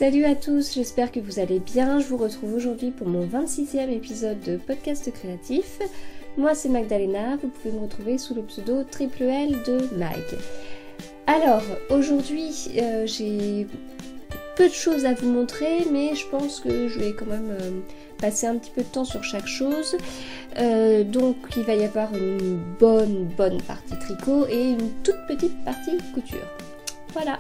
Salut à tous, j'espère que vous allez bien. Je vous retrouve aujourd'hui pour mon 26e épisode de podcast créatif. Moi c'est Magdalena, vous pouvez me retrouver sous le pseudo Triple L de Mag. Alors aujourd'hui j'ai peu de choses à vous montrer, mais je pense que je vais quand même passer un petit peu de temps sur chaque chose. Donc il va y avoir une bonne partie tricot et une toute petite partie couture. Voilà.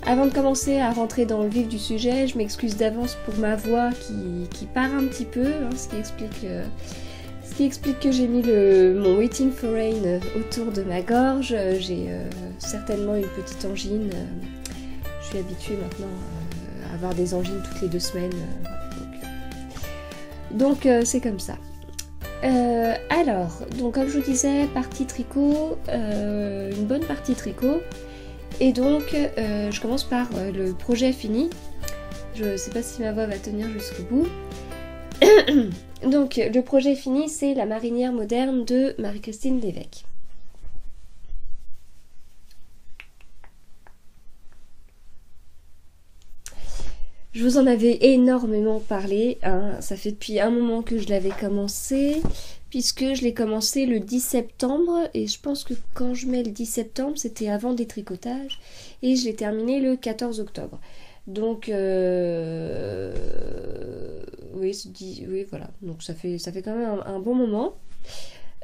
Avant de commencer à rentrer dans le vif du sujet, je m'excuse d'avance pour ma voix qui part un petit peu, hein, ce qui explique que j'ai mis mon Waiting for Rain autour de ma gorge. J'ai certainement une petite angine. Je suis habituée maintenant à avoir des angines toutes les 2 semaines. Donc c'est comme ça. Alors, donc comme je vous disais, partie tricot, une bonne partie tricot. Et donc, je commence par le projet fini. Je sais pas si ma voix va tenir jusqu'au bout. Donc, le projet fini, c'est la marinière moderne de Marie-Christine Lévesque. Je vous en avais énormément parlé, hein. Ça fait depuis un moment que je l'avais commencé, puisque je l'ai commencé le 10 septembre, et je pense que quand je mets le 10 septembre, c'était avant des tricotages, et je l'ai terminé le 14 octobre. Donc, oui, voilà, donc ça fait quand même un bon moment.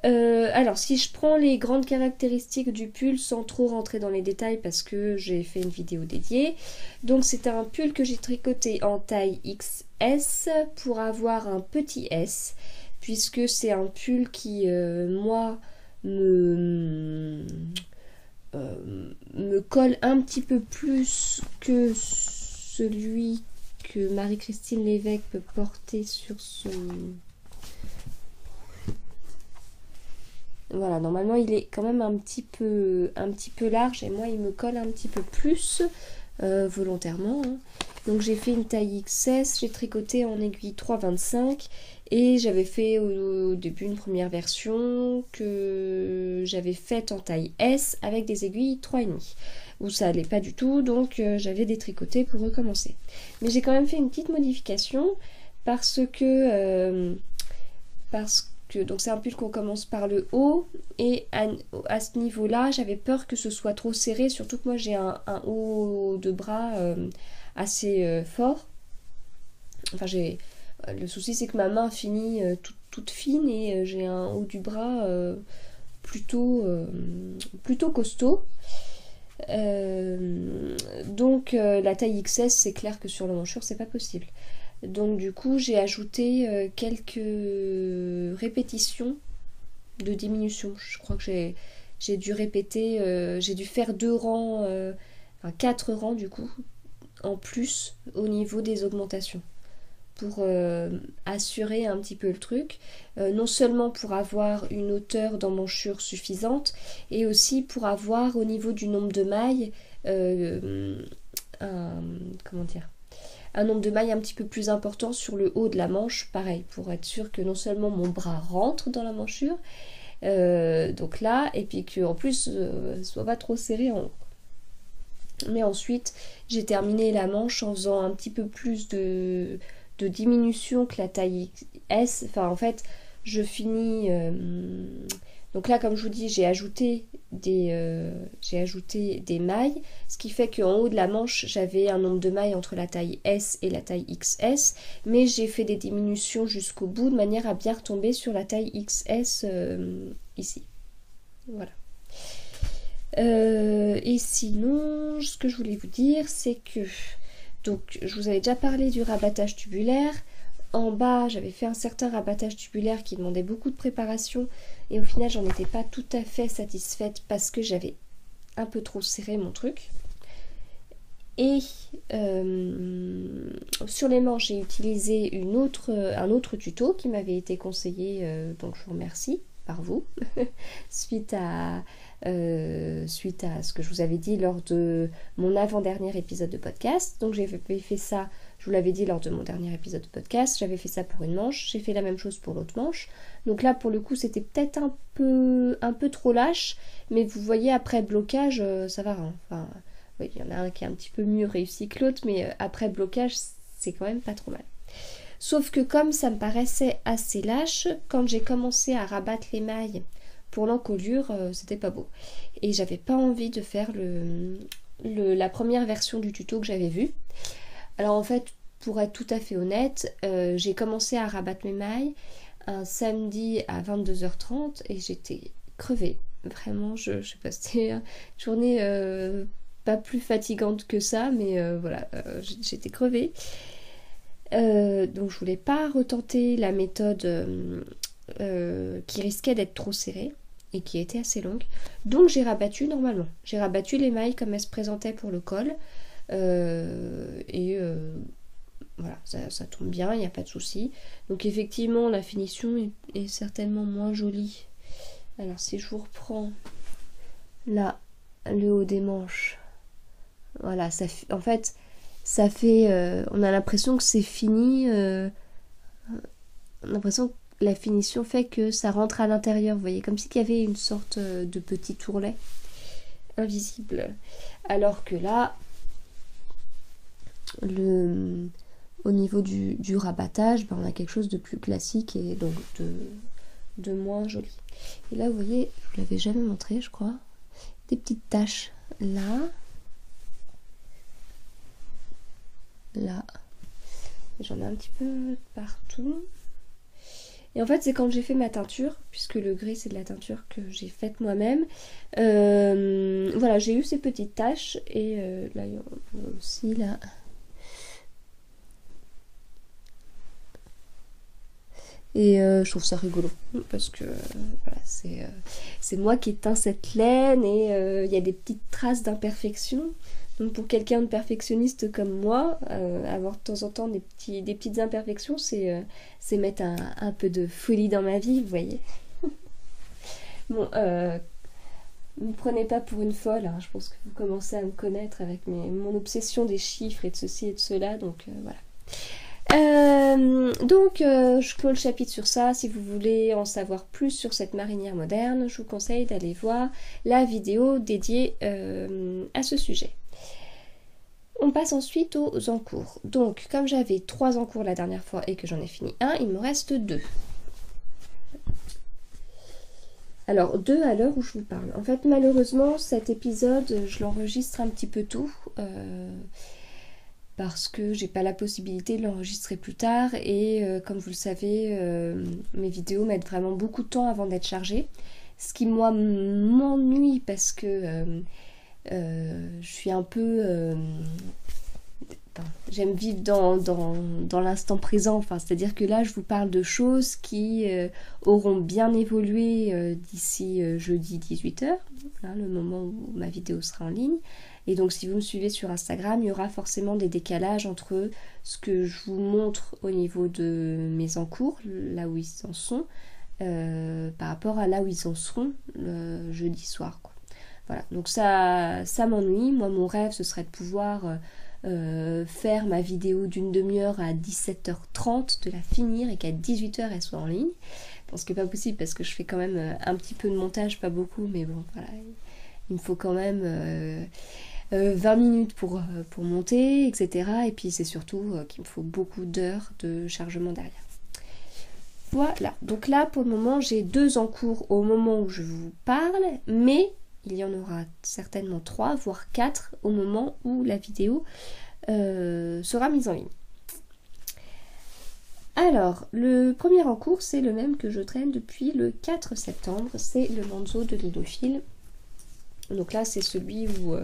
Alors, si je prends les grandes caractéristiques du pull sans trop rentrer dans les détails parce que j'ai fait une vidéo dédiée. Donc, c'est un pull que j'ai tricoté en taille XS pour avoir un petit S, puisque c'est un pull qui, moi, me colle un petit peu plus que celui que Marie-Christine Lévesque peut porter sur son... Voilà, normalement il est quand même un petit peu large et moi il me colle un petit peu plus volontairement, hein. Donc j'ai fait une taille XS, j'ai tricoté en aiguille 3,25 et j'avais fait au début une première version que j'avais faite en taille S avec des aiguilles 3,5 où ça allait pas du tout, donc j'avais détricoté pour recommencer. Mais j'ai quand même fait une petite modification parce que donc c'est un pull qu'on commence par le haut et à ce niveau là j'avais peur que ce soit trop serré, surtout que moi j'ai un haut de bras assez fort. Enfin le souci c'est que ma main finit toute fine et j'ai un haut du bras plutôt costaud. Donc la taille XS, c'est clair que sur la manchure c'est pas possible. Donc du coup j'ai ajouté quelques répétitions de diminution. Je crois que j'ai dû répéter, j'ai dû faire 2 rangs, enfin 4 rangs du coup, en plus au niveau des augmentations. Pour assurer un petit peu le truc, non seulement pour avoir une hauteur d'emmanchure suffisante, et aussi pour avoir au niveau du nombre de mailles, un nombre de mailles un petit peu plus important sur le haut de la manche, pareil, pour être sûr que non seulement mon bras rentre dans la manchure, donc là, et puis qu'en plus, soit pas trop serré en haut. Mais ensuite, j'ai terminé la manche en faisant un petit peu plus de diminution que la taille S. Enfin, en fait, je finis... donc là, comme je vous dis, j'ai ajouté des mailles, ce qui fait qu'en haut de la manche, j'avais un nombre de mailles entre la taille S et la taille XS, mais j'ai fait des diminutions jusqu'au bout, de manière à bien retomber sur la taille XS ici. Voilà. Et sinon, ce que je voulais vous dire, c'est que... Donc, je vous avais déjà parlé du rabattage tubulaire. En bas, j'avais fait un certain rabattage tubulaire qui demandait beaucoup de préparation. Et au final, j'en étais pas tout à fait satisfaite parce que j'avais un peu trop serré mon truc. Et sur les manches, j'ai utilisé un autre tuto qui m'avait été conseillé, donc je vous remercie, par vous, suite à ce que je vous avais dit lors de mon avant-dernier épisode de podcast. Donc j'ai fait ça, je vous l'avais dit lors de mon dernier épisode de podcast, j'avais fait ça pour une manche, j'ai fait la même chose pour l'autre manche. Donc là pour le coup c'était peut-être un peu trop lâche, mais vous voyez après blocage ça va, hein. Enfin, oui, il y en a un qui est un petit peu mieux réussi que l'autre, mais après blocage c'est quand même pas trop mal. Sauf que comme ça me paraissait assez lâche, quand j'ai commencé à rabattre les mailles pour l'encolure, c'était pas beau. Et j'avais pas envie de faire la première version du tuto que j'avais vu. Alors en fait, pour être tout à fait honnête, j'ai commencé à rabattre mes mailles un samedi à 22h30 et j'étais crevée. Vraiment, je sais pas, c'était une journée pas plus fatigante que ça, mais voilà, j'étais crevée. Donc je voulais pas retenter la méthode qui risquait d'être trop serrée et qui était assez longue. Donc j'ai rabattu normalement. J'ai rabattu les mailles comme elles se présentaient pour le col. Voilà, ça tombe bien, il n'y a pas de souci. Donc effectivement la finition est certainement moins jolie. Alors si je vous reprends là le haut des manches, voilà, en fait ça fait, on a l'impression que c'est fini, on a l'impression que la finition fait que ça rentre à l'intérieur, vous voyez, comme s'il y avait une sorte de petit ourlet invisible. Alors que là, au niveau du rabattage, ben, on a quelque chose de plus classique et donc de moins joli. Et là, vous voyez, je vous l'avais jamais montré, je crois, des petites taches là. Là, j'en ai un petit peu partout. Et en fait, c'est quand j'ai fait ma teinture, puisque le gris c'est de la teinture que j'ai faite moi-même. Voilà, j'ai eu ces petites taches et là il y en a aussi là. Et je trouve ça rigolo parce que voilà, c'est moi qui ai teint cette laine et il y a des petites traces d'imperfection. Donc pour quelqu'un de perfectionniste comme moi, avoir de temps en temps des petites imperfections, c'est mettre un peu de folie dans ma vie, vous voyez. Bon, ne me prenez pas pour une folle, hein, je pense que vous commencez à me connaître avec mon obsession des chiffres et de ceci et de cela, donc voilà. Je clôt le chapitre sur ça. Si vous voulez en savoir plus sur cette marinière moderne, je vous conseille d'aller voir la vidéo dédiée à ce sujet. On passe ensuite aux encours. Donc, comme j'avais 3 encours la dernière fois et que j'en ai fini un, il me reste 2. Alors, 2 à l'heure où je vous parle. En fait, malheureusement, cet épisode, je l'enregistre un petit peu tôt. Parce que j'ai pas la possibilité de l'enregistrer plus tard. Et comme vous le savez, mes vidéos mettent vraiment beaucoup de temps avant d'être chargées. Ce qui, moi, m'ennuie parce que... je suis un peu... j'aime vivre dans l'instant présent, enfin, c'est-à-dire que là je vous parle de choses qui auront bien évolué d'ici jeudi 18h, hein, le moment où ma vidéo sera en ligne. Et donc si vous me suivez sur Instagram, il y aura forcément des décalages entre ce que je vous montre au niveau de mes encours, là où ils en sont, par rapport à là où ils en seront le jeudi soir, quoi. Voilà, donc ça m'ennuie. Moi, mon rêve, ce serait de pouvoir faire ma vidéo d'une demi-heure à 17h30, de la finir et qu'à 18h, elle soit en ligne. Bon, ce qui n'est pas possible parce que je fais quand même un petit peu de montage, pas beaucoup, mais bon, voilà. Il me faut quand même 20 minutes pour monter, etc. Et puis, c'est surtout qu'il me faut beaucoup d'heures de chargement derrière. Voilà, donc là, pour le moment, j'ai 2 en cours au moment où je vous parle, mais... il y en aura certainement 3, voire 4 au moment où la vidéo sera mise en ligne. Alors, le premier en cours, c'est le même que je traîne depuis le 4 septembre. C'est le Manzo de Linophile. Donc là, c'est celui où,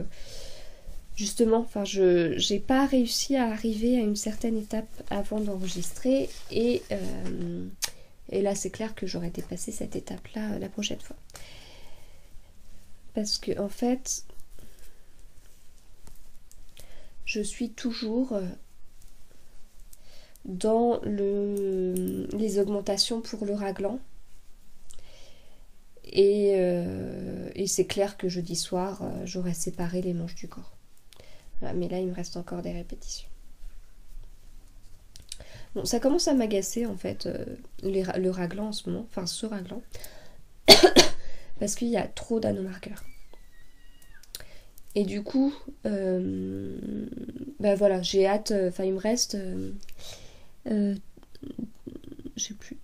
justement, enfin, j'ai pas réussi à arriver à une certaine étape avant d'enregistrer. Et là, c'est clair que j'aurais dépassé cette étape-là la prochaine fois. Parce que en fait, je suis toujours dans les augmentations pour le raglan. Et c'est clair que jeudi soir, j'aurais séparé les manches du corps. Voilà, mais là, il me reste encore des répétitions. Bon, ça commence à m'agacer en fait, le raglan en ce moment, enfin ce raglan, parce qu'il y a trop d'anomarqueurs. Et du coup, bah voilà, j'ai hâte, enfin il me reste, je sais plus,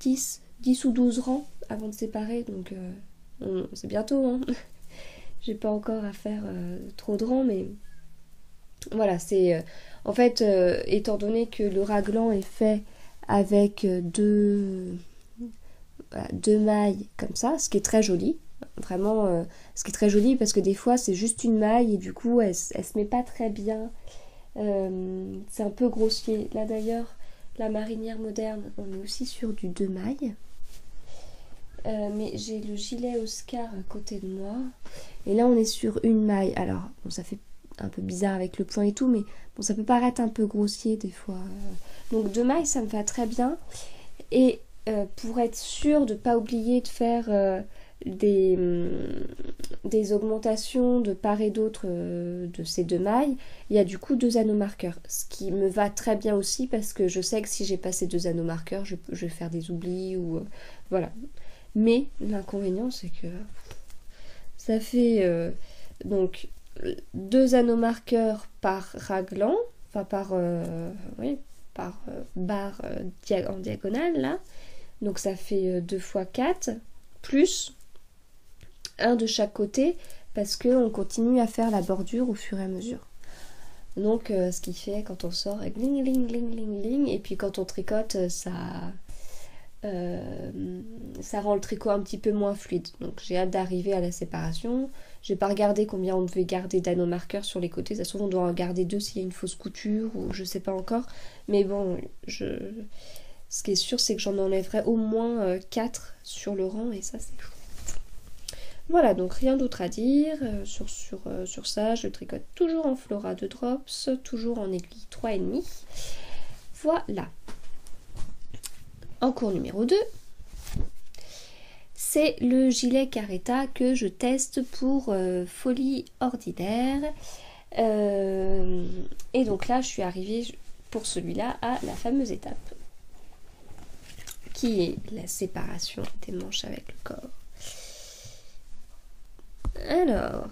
10 ou 12 rangs avant de séparer, donc c'est bientôt, hein. J'ai pas encore à faire trop de rangs, mais voilà, c'est... en fait, étant donné que le raglan est fait avec deux mailles comme ça, ce qui est très joli, vraiment, ce qui est très joli parce que des fois c'est juste une maille et du coup elle se met pas très bien, c'est un peu grossier. Là d'ailleurs, la marinière moderne, on est aussi sur du 2 mailles. Mais j'ai le gilet Oscar à côté de moi. Et là, on est sur une maille. Alors, bon, ça fait un peu bizarre avec le point et tout, mais bon, ça peut paraître un peu grossier des fois. Donc, 2 mailles, ça me va très bien. Et pour être sûre de ne pas oublier de faire des augmentations de part et d'autre de ces 2 mailles, il y a du coup 2 anneaux marqueurs. Ce qui me va très bien aussi parce que je sais que si j'ai pas ces 2 anneaux marqueurs, je vais faire des oublis ou... voilà. Mais l'inconvénient, c'est que ça fait donc 2 anneaux marqueurs par raglan, enfin par barre en diagonale là. Donc ça fait 2 x 4, plus un de chaque côté, parce qu'on continue à faire la bordure au fur et à mesure. Donc ce qui fait quand on sort, gling, gling, gling, gling, gling, et puis quand on tricote, ça rend le tricot un petit peu moins fluide. Donc j'ai hâte d'arriver à la séparation. J'ai pas regardé combien on devait garder d'anneaux marqueurs sur les côtés. Ça se trouve on doit en garder 2 s'il y a une fausse couture ou je sais pas encore. Mais bon, ce qui est sûr c'est que j'en enlèverai au moins 4 sur le rang et ça c'est chouette. Voilà, donc rien d'autre à dire sur ça. Je tricote toujours en Flora de Drops, toujours en aiguille 3,5. Voilà. En cours numéro 2, c'est le gilet Caretta que je teste pour Folie Ordinaire. Et donc là, je suis arrivée pour celui-là à la fameuse étape qui est la séparation des manches avec le corps. Alors,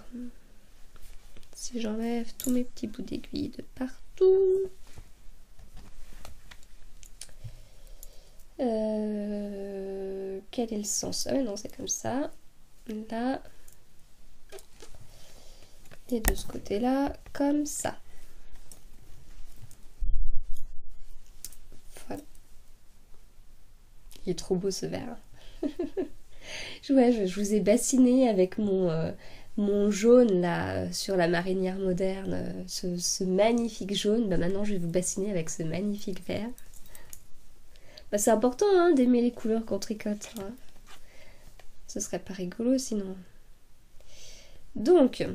si j'enlève tous mes petits bouts d'aiguille de partout... quel est le sens? Ah mais non, c'est comme ça. Là. Et de ce côté-là, comme ça. Voilà. Il est trop beau ce vert. Je vous ai bassiné avec mon jaune là sur la marinière moderne, ce magnifique jaune. Bah, maintenant, je vais vous bassiner avec ce magnifique vert. Bah, c'est important hein, d'aimer les couleurs qu'on tricote. Hein. Ce serait pas rigolo sinon. Donc,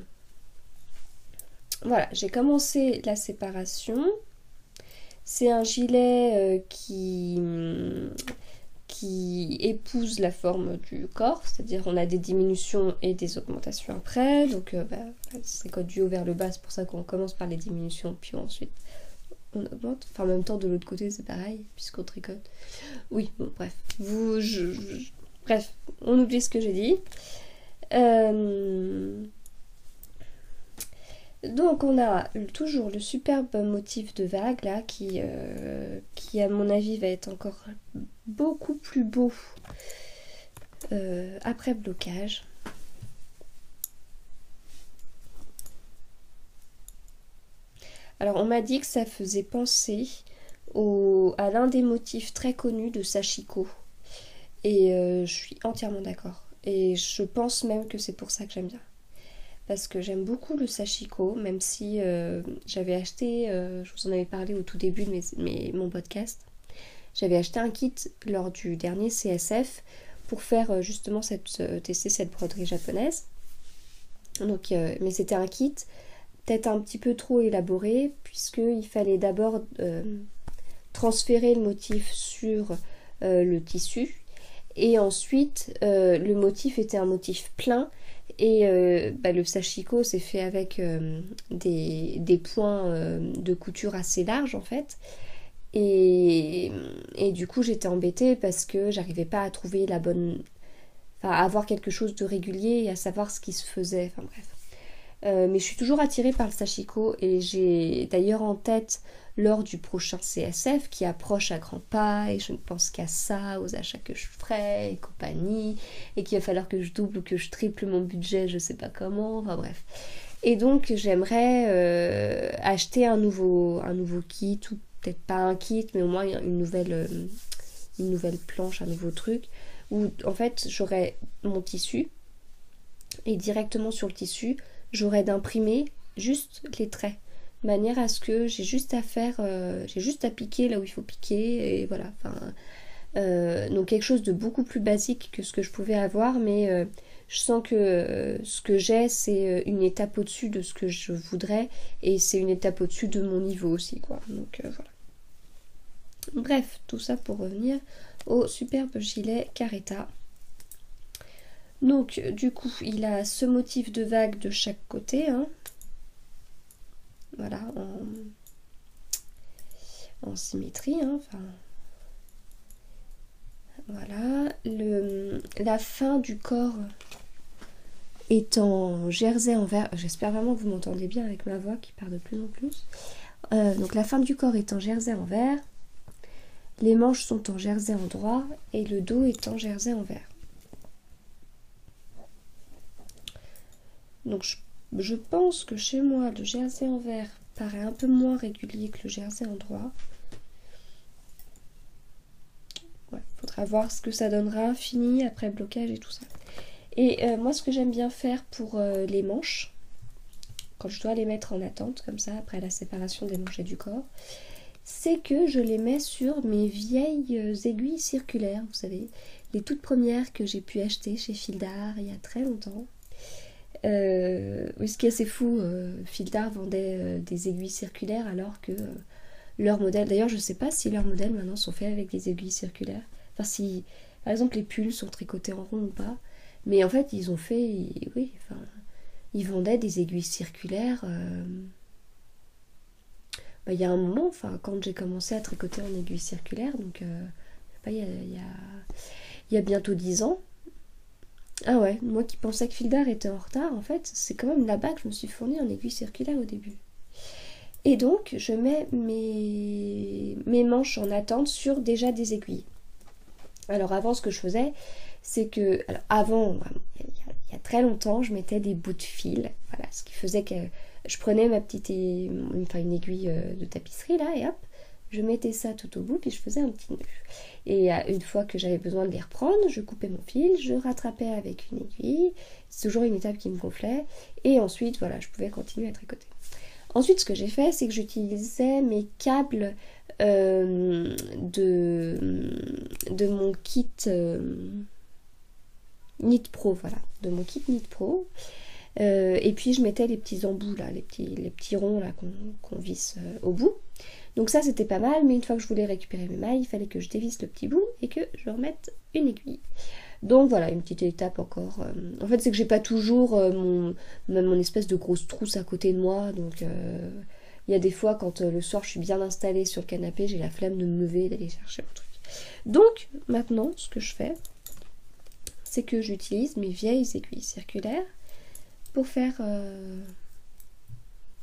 voilà, j'ai commencé la séparation. C'est un gilet qui épouse la forme du corps, c'est-à-dire on a des diminutions et des augmentations après. Donc, c'est tricote du haut vers le bas, c'est pour ça qu'on commence par les diminutions, puis ensuite on augmente. Enfin, en même temps, de l'autre côté, c'est pareil, puisqu'on tricote. Oui, bon, bref. Bref, on oublie ce que j'ai dit. Donc, on a toujours le superbe motif de vague, là, qui à mon avis, va être encore beaucoup plus beau après blocage. Alors on m'a dit que ça faisait penser à l'un des motifs très connus de Sachiko. Et je suis entièrement d'accord. Et je pense même que c'est pour ça que j'aime bien. Parce que j'aime beaucoup le Sachiko, même si j'avais acheté, je vous en avais parlé au tout début de mon podcast, j'avais acheté un kit lors du dernier CSF pour faire justement tester cette broderie japonaise. Donc, mais c'était un kit peut-être un petit peu trop élaboré, puisqu'il fallait d'abord transférer le motif sur le tissu, Et ensuite, le motif était un motif plein. Et le sashiko c'est fait avec des points de couture assez larges en fait. Et du coup j'étais embêtée parce que j'arrivais pas à trouver la bonne... Enfin à avoir quelque chose de régulier et à savoir ce qui se faisait. Enfin bref. Mais je suis toujours attirée par le sashiko et j'ai d'ailleurs en tête lors du prochain CSF qui approche à grands pas et je ne pense qu'à ça, aux achats que je ferai et compagnie, et qu'il va falloir que je double ou que je triple mon budget, je sais pas comment, enfin bref. Et donc j'aimerais acheter un nouveau kit, ou peut-être pas un kit, mais au moins une nouvelle planche, un nouveau truc, où en fait j'aurais mon tissu et directement sur le tissu j'aurais d'imprimer juste les traits, de manière à ce que j'ai juste à faire, j'ai juste à piquer là où il faut piquer, et voilà, donc quelque chose de beaucoup plus basique que ce que je pouvais avoir, mais je sens que ce que j'ai c'est une étape au-dessus de ce que je voudrais, et c'est une étape au-dessus de mon niveau aussi, quoi, donc voilà. Bref, tout ça pour revenir au superbe gilet Caretta. Donc du coup il a ce motif de vague de chaque côté, hein. Voilà, en symétrie, hein. Enfin, voilà, la fin du corps est en jersey en vert. J'espère vraiment que vous m'entendez bien avec ma voix qui part de plus en plus. Donc la fin du corps est en jersey en vert, les manches sont en jersey en droit et le dos est en jersey en vert. Donc je pense que chez moi le jersey en vert paraît un peu moins régulier que le jersey en droit. Ouais, faudra voir ce que ça donnera fini après blocage et tout ça. Et moi ce que j'aime bien faire pour les manches, quand je dois les mettre en attente comme ça après la séparation des manches et du corps, c'est que je les mets sur mes vieilles aiguilles circulaires, vous savez, les toutes premières que j'ai pu acheter chez Fildar il y a très longtemps. Ce qui est assez fou, Fildar vendait des aiguilles circulaires alors que leurs modèles, d'ailleurs je sais pas si leurs modèles maintenant sont faits avec des aiguilles circulaires, enfin si par exemple les pulls sont tricotés en rond ou pas, mais en fait ils ont fait, oui, enfin ils vendaient des aiguilles circulaires il y a un moment, enfin quand j'ai commencé à tricoter en aiguilles circulaires, donc il y a bientôt 10 ans. Ah ouais, moi qui pensais que Fildar était en retard, en fait, c'est quand même là-bas que je me suis fournie en aiguille circulaire au début. Et donc, je mets mes manches en attente sur déjà des aiguilles. Alors avant, ce que je faisais, c'est que... Alors avant, il y a très longtemps, je mettais des bouts de fil. Voilà, ce qui faisait que je prenais ma petite... une aiguille de tapisserie, là, et hop, je mettais ça tout au bout, puis je faisais un petit nœud. Et une fois que j'avais besoin de les reprendre, je coupais mon fil, je rattrapais avec une aiguille. C'est toujours une étape qui me gonflait. Et ensuite, voilà, je pouvais continuer à tricoter. Ensuite, ce que j'ai fait, c'est que j'utilisais mes câbles de mon kit Knit Pro, voilà, de mon kit Knit Pro. Et puis je mettais les petits embouts là, les petits ronds là qu'on visse au bout. Donc ça c'était pas mal, mais une fois que je voulais récupérer mes mailles, il fallait que je dévisse le petit bout et que je remette une aiguille. Donc voilà, une petite étape encore. En fait c'est que j'ai pas toujours mon espèce de grosse trousse à côté de moi, donc il y a des fois quand le soir je suis bien installée sur le canapé, j'ai la flemme de me lever et d'aller chercher mon truc. Donc maintenant ce que je fais, c'est que j'utilise mes vieilles aiguilles circulaires pour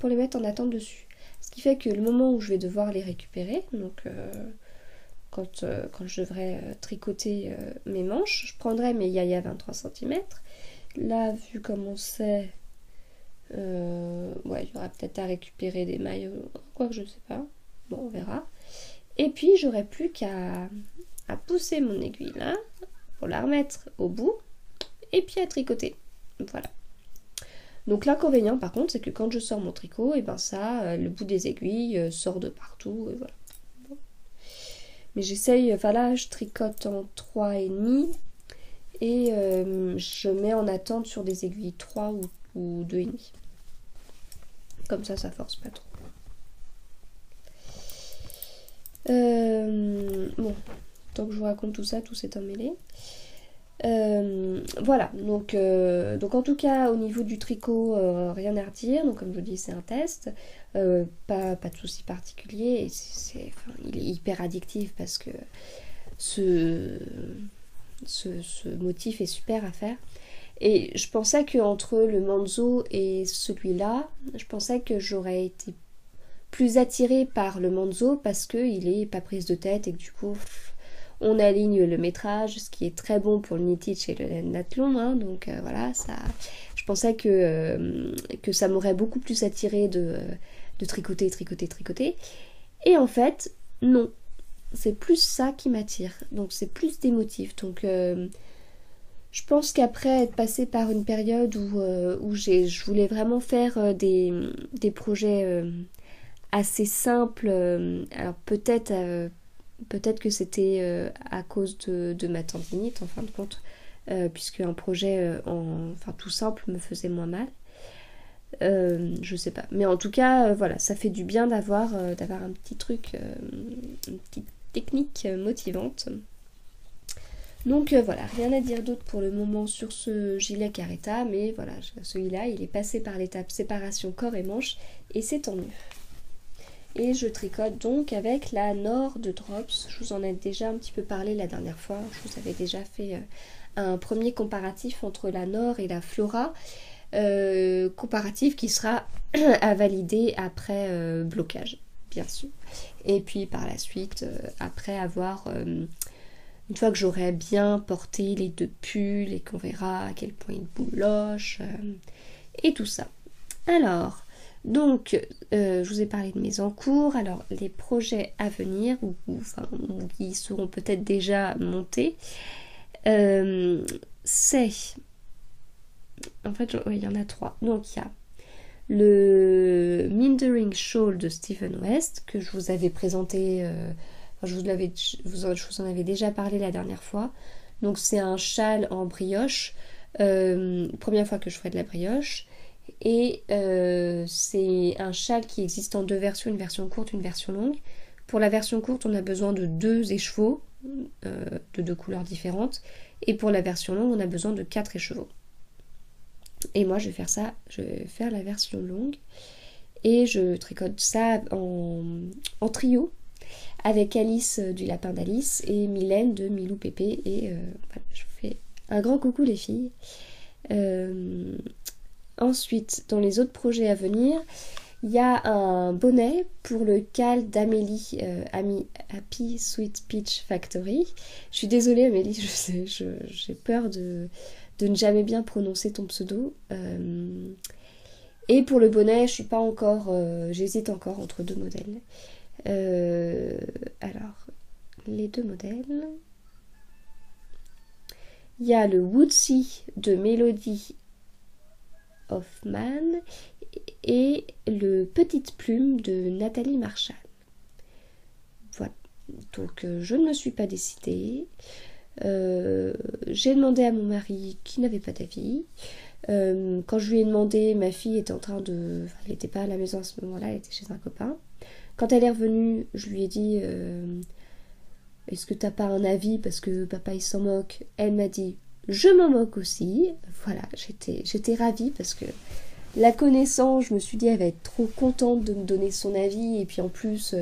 les mettre en attente dessus. Ce qui fait que le moment où je vais devoir les récupérer, donc quand je devrais tricoter mes manches, je prendrai mes yaya 23 cm. Là, vu comme on sait, il y aura peut-être à récupérer des mailles, quoi que je sais pas. Bon, on verra. Et puis, j'aurai plus qu'à pousser mon aiguille là, pour la remettre au bout, et puis à tricoter. Voilà. Donc l'inconvénient par contre c'est que quand je sors mon tricot, et ben ça, le bout des aiguilles sort de partout, et voilà. Mais j'essaye, enfin là je tricote en 3,5 et je mets en attente sur des aiguilles 3 ou 2,5. Comme ça force pas trop. Bon, tant que je vous raconte tout ça, tout s'est emmêlé. Voilà, donc en tout cas au niveau du tricot, rien à redire. Donc comme je vous dis, c'est un test, pas de souci particulier. Et il est hyper addictif parce que ce motif est super à faire. Et je pensais qu'entre le Manzo et celui-là, je pensais que j'aurais été plus attirée par le Manzo parce qu'il est pas prise de tête et que du coup on aligne le métrage, ce qui est très bon pour le knittage et le nathlon, hein, donc voilà, ça, je pensais que ça m'aurait beaucoup plus attiré de tricoter, et en fait non, c'est plus ça qui m'attire, donc c'est plus des motifs. Donc je pense qu'après être passée par une période où je voulais vraiment faire des projets assez simples, alors peut-être que c'était à cause de ma tendinite en fin de compte, puisque un projet tout simple me faisait moins mal. Je sais pas. Mais en tout cas, voilà, ça fait du bien d'avoir un petit truc, une petite technique motivante. Donc voilà, rien à dire d'autre pour le moment sur ce gilet Caretta, mais voilà, celui-là, il est passé par l'étape séparation corps et manche, et c'est tant mieux. Et je tricote donc avec la Nord de Drops. Je vous en ai déjà un petit peu parlé la dernière fois. Je vous avais déjà fait un premier comparatif entre la Nord et la Flora. Comparatif qui sera à valider après blocage, bien sûr. Et puis par la suite, après avoir... une fois que j'aurai bien porté les deux pulls et qu'on verra à quel point ils boulochent et tout ça. Alors... Donc, je vous ai parlé de mes encours. Alors, les projets à venir, ou qui seront peut-être déjà montés, c'est... En fait, il y en a 3. Donc, il y a le Mindering Shawl de Stephen West, que je vous avais présenté... je vous en avais déjà parlé la dernière fois. Donc, c'est un châle en brioche. Première fois que je ferai de la brioche. Et c'est un châle qui existe en 2 versions, une version courte, une version longue. Pour la version courte, on a besoin de 2 écheveaux de 2 couleurs différentes. Et pour la version longue, on a besoin de 4 écheveaux. Et moi, je vais faire la version longue. Et je tricote ça en trio avec Alice du Lapin d'Alice et Mylène de Milou Pépé. Et voilà, je vous fais un grand coucou les filles. Ensuite, dans les autres projets à venir, il y a un bonnet pour le cal d'Amélie, Happy Sweet Peach Factory. Je suis désolée Amélie, je sais, j'ai peur de ne jamais bien prononcer ton pseudo. Et pour le bonnet, je suis pas encore, j'hésite encore entre 2 modèles. Alors, les 2 modèles. Il y a le Woodsy de Mélodie Hoffman et le Petite Plume de Nathalie Marshall. Voilà, donc je ne me suis pas décidée. J'ai demandé à mon mari qui n'avait pas d'avis. Quand je lui ai demandé, ma fille était en train de... Enfin, elle n'était pas à la maison à ce moment-là, elle était chez un copain. Quand elle est revenue, je lui ai dit est-ce que t'as pas un avis parce que papa il s'en moque? Elle m'a dit je m'en moque aussi. Voilà, j'étais ravie parce que la connaissant, je me suis dit elle va être trop contente de me donner son avis et puis en plus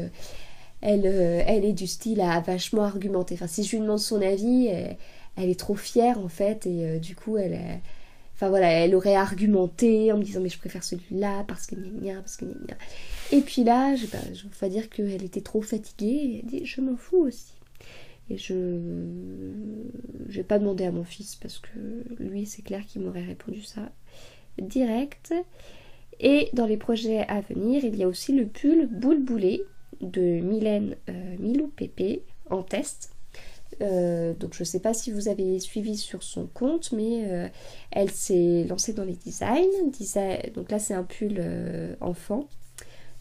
elle est du style à vachement argumenter. Enfin si je lui demande son avis, elle est trop fière en fait et du coup enfin voilà, elle aurait argumenté en me disant mais je préfère celui-là parce que gna parce que gna. Et puis là, je vais dire qu'elle était trop fatiguée et elle dit je m'en fous aussi. Et je vais pas demander à mon fils parce que lui c'est clair qu'il m'aurait répondu ça direct. Et dans les projets à venir, il y a aussi le pull boule boulet de Mylène Milou Pépé en test. Donc je sais pas si vous avez suivi sur son compte, mais elle s'est lancée dans les designs. Donc là c'est un pull enfant.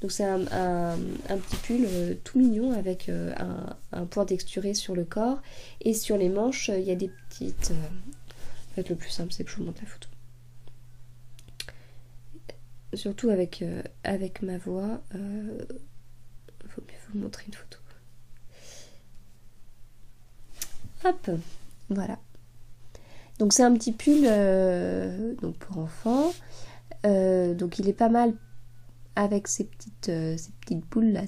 Donc c'est un petit pull tout mignon avec un point texturé sur le corps. Et sur les manches, il y a des petites... En fait, le plus simple, c'est que je vous montre la photo. Surtout avec ma voix, il faut mieux vous montrer une photo. Hop, voilà. Donc c'est un petit pull donc pour enfants. Donc il est pas mal avec ces petites boules là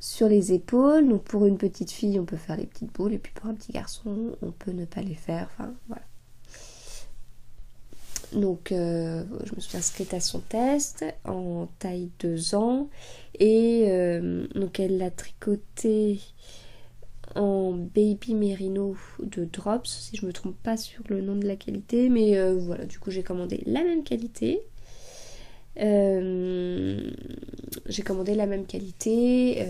sur les épaules. Donc pour une petite fille on peut faire les petites boules, et puis pour un petit garçon on peut ne pas les faire. Enfin voilà. Donc je me suis inscrite à son test en taille 2 ans, et donc elle l'a tricoté en baby merino de Drops, si je me trompe pas sur le nom de la qualité, mais voilà, du coup j'ai commandé la même qualité. J'ai commandé la même qualité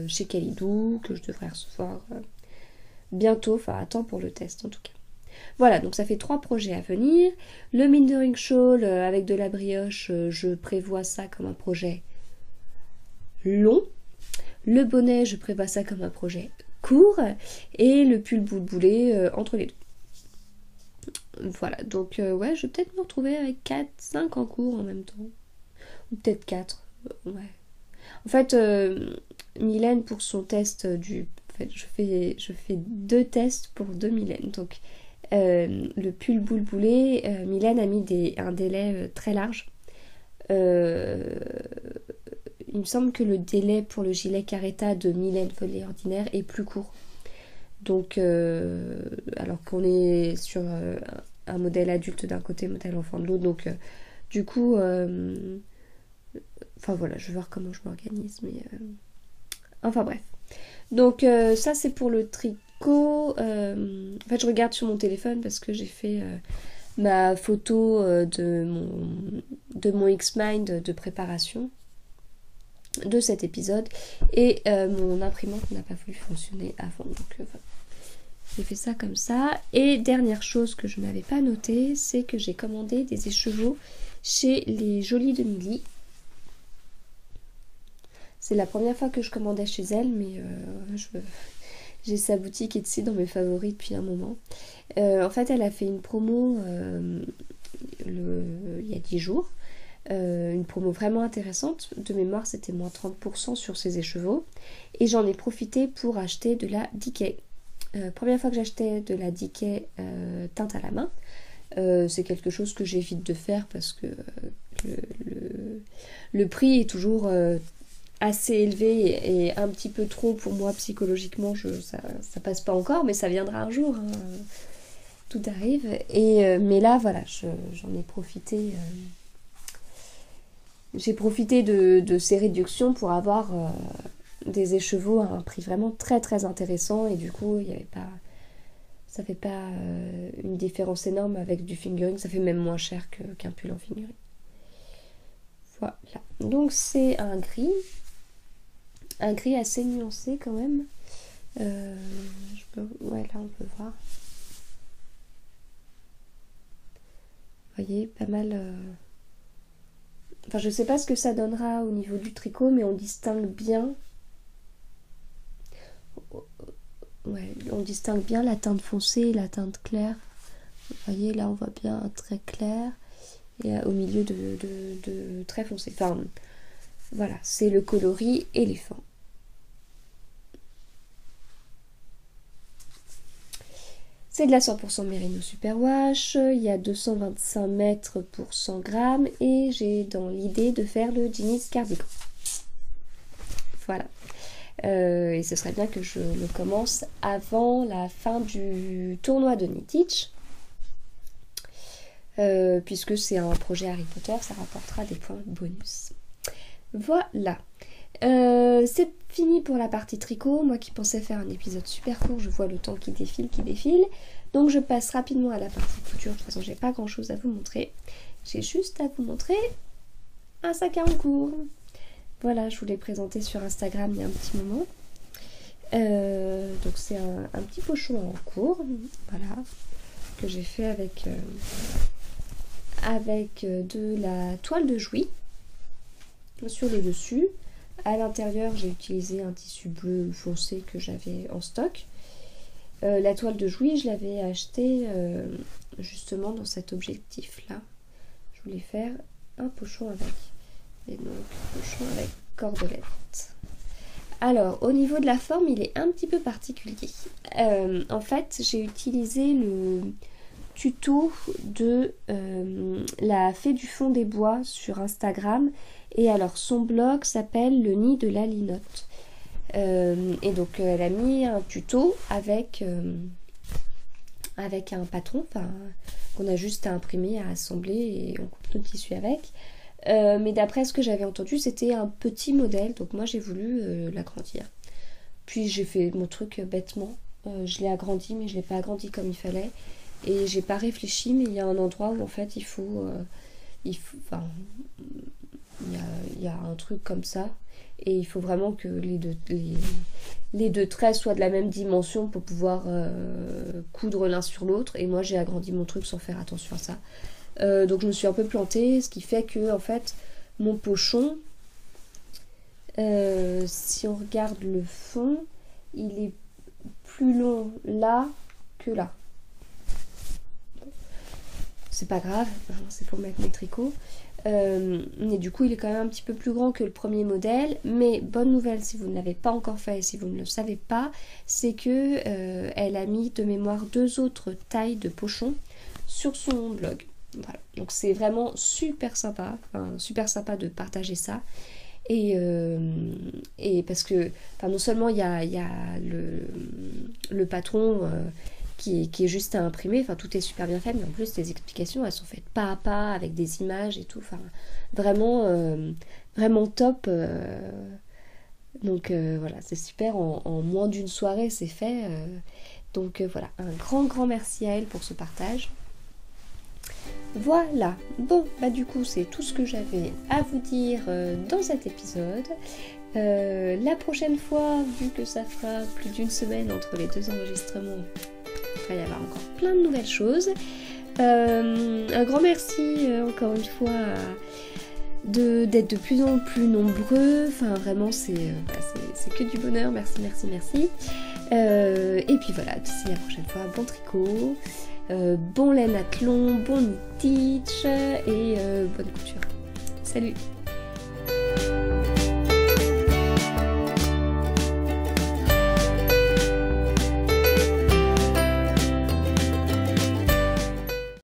chez Kalidou, que je devrais recevoir bientôt, enfin à temps pour le test en tout cas. Voilà, donc ça fait 3 projets à venir. Le Mindering Shawl avec de la brioche, je prévois ça comme un projet long. Le bonnet, je prévois ça comme un projet court. Et le pull boule boulet entre les deux. Voilà, donc ouais, je vais peut-être me retrouver avec 4-5 en cours en même temps. Ou peut-être 4. Ouais. En fait, Mylène, pour son test En fait, je fais 2 tests pour 2 Mylène. Donc, le pull boule boulet, Mylène a mis un délai très large. Il me semble que le délai pour le gilet Caretta de Mylène Volet Ordinaire est plus court. Donc, alors qu'on est sur un modèle adulte d'un côté, modèle enfant de l'autre. Donc, du coup, enfin voilà, je vais voir comment je m'organise. Mais enfin bref. Donc, ça c'est pour le tricot. En fait, je regarde sur mon téléphone parce que j'ai fait ma photo de mon X-Mind de préparation de cet épisode, et mon imprimante n'a pas voulu fonctionner avant, donc voilà. J'ai fait ça comme ça. Et dernière chose que je n'avais pas notée, c'est que j'ai commandé des écheveaux chez les Jolies de Milly. C'est la première fois que je commandais chez elle, mais j'ai sa boutique Etsy dans mes favoris depuis un moment. En fait, elle a fait une promo il y a 10 jours. Une promo vraiment intéressante. De mémoire, c'était moins 30% sur ses écheveaux. Et j'en ai profité pour acheter de la Decay. Première fois que j'achetais de la Decay teinte à la main. C'est quelque chose que j'évite de faire parce que le prix est toujours assez élevé et un petit peu trop pour moi psychologiquement. Ça passe pas encore, mais ça viendra un jour. Hein. Tout arrive. Mais là, voilà, j'en ai profité. J'ai profité de ces réductions pour avoir des écheveaux à un prix vraiment très très intéressant, et du coup ça fait pas une différence énorme avec du fingering, ça fait même moins cher qu'un pull en fingering. Voilà, donc c'est un gris assez nuancé quand même. Ouais, là on peut voir. Vous voyez, pas mal. Enfin, je sais pas ce que ça donnera au niveau du tricot, mais on distingue bien. Ouais, on distingue bien la teinte foncée et la teinte claire. Vous voyez, là on voit bien un trait clair et au milieu de très foncé. Enfin, voilà, c'est le coloris éléphant. C'est de la 100% Merino Superwash, il y a 225 mètres pour 100 grammes, et j'ai dans l'idée de faire le jeans cardigan. Voilà. Et ce serait bien que je le commence avant la fin du tournoi de Knitich. Puisque c'est un projet Harry Potter, ça rapportera des points bonus. Voilà. C'est fini pour la partie tricot. Moi qui pensais faire un épisode super court, je vois le temps qui défile. Donc je passe rapidement à la partie couture. De toute façon, j'ai pas grand chose à vous montrer. J'ai juste à vous montrer un sac à encours. Voilà, je vous l'ai présenté sur Instagram il y a un petit moment. Donc c'est un petit pochon en cours, voilà, que j'ai fait avec de la toile de Jouy sur les dessus. À l'intérieur, j'ai utilisé un tissu bleu foncé que j'avais en stock. La toile de Jouy, je l'avais achetée justement dans cet objectif-là. Je voulais faire un pochon avec. Et donc, pochon avec cordelette. Alors, au niveau de la forme, il est un petit peu particulier. En fait, j'ai utilisé le tuto de la Fée du fond des bois sur Instagram. Et alors, son blog s'appelle Le Nid de la Linotte. Et donc, elle a mis un tuto avec un patron, qu'on a juste à imprimer, à assembler et on coupe notre tissu avec. Mais d'après ce que j'avais entendu, c'était un petit modèle, donc moi j'ai voulu l'agrandir. Puis j'ai fait mon truc bêtement, je l'ai agrandi, mais je l'ai pas agrandi comme il fallait. Et j'ai pas réfléchi, mais il y a un endroit où en fait il y a un truc comme ça. Et il faut vraiment que les deux traits soient de la même dimension pour pouvoir coudre l'un sur l'autre. Et moi j'ai agrandi mon truc sans faire attention à ça. Donc je me suis un peu plantée, ce qui fait que en fait mon pochon, si on regarde le fond, il est plus long là que là. C'est pas grave, c'est pour mettre mes tricots. Mais du coup il est quand même un petit peu plus grand que le premier modèle. Mais bonne nouvelle, si vous ne l'avez pas encore fait et si vous ne le savez pas, c'est que elle a mis de mémoire 2 autres tailles de pochon sur son blog. Voilà. Donc c'est vraiment super sympa de partager ça. Et parce que non seulement il y a le patron qui est juste à imprimer, tout est super bien fait, mais en plus les explications elles sont faites pas à pas avec des images et tout, vraiment top. Donc voilà, c'est super, en moins d'une soirée c'est fait. Donc voilà, un grand merci à elle pour ce partage. Voilà, bon du coup c'est tout ce que j'avais à vous dire dans cet épisode. La prochaine fois, vu que ça fera plus d'une semaine entre les 2 enregistrements, il va y avoir encore plein de nouvelles choses. Un grand merci encore une fois d'être de plus en plus nombreux. Vraiment c'est que du bonheur, merci. Et puis voilà, d'ici la prochaine fois, bon tricot, bon laine athlon, bon knit-stitch et bonne couture. Salut!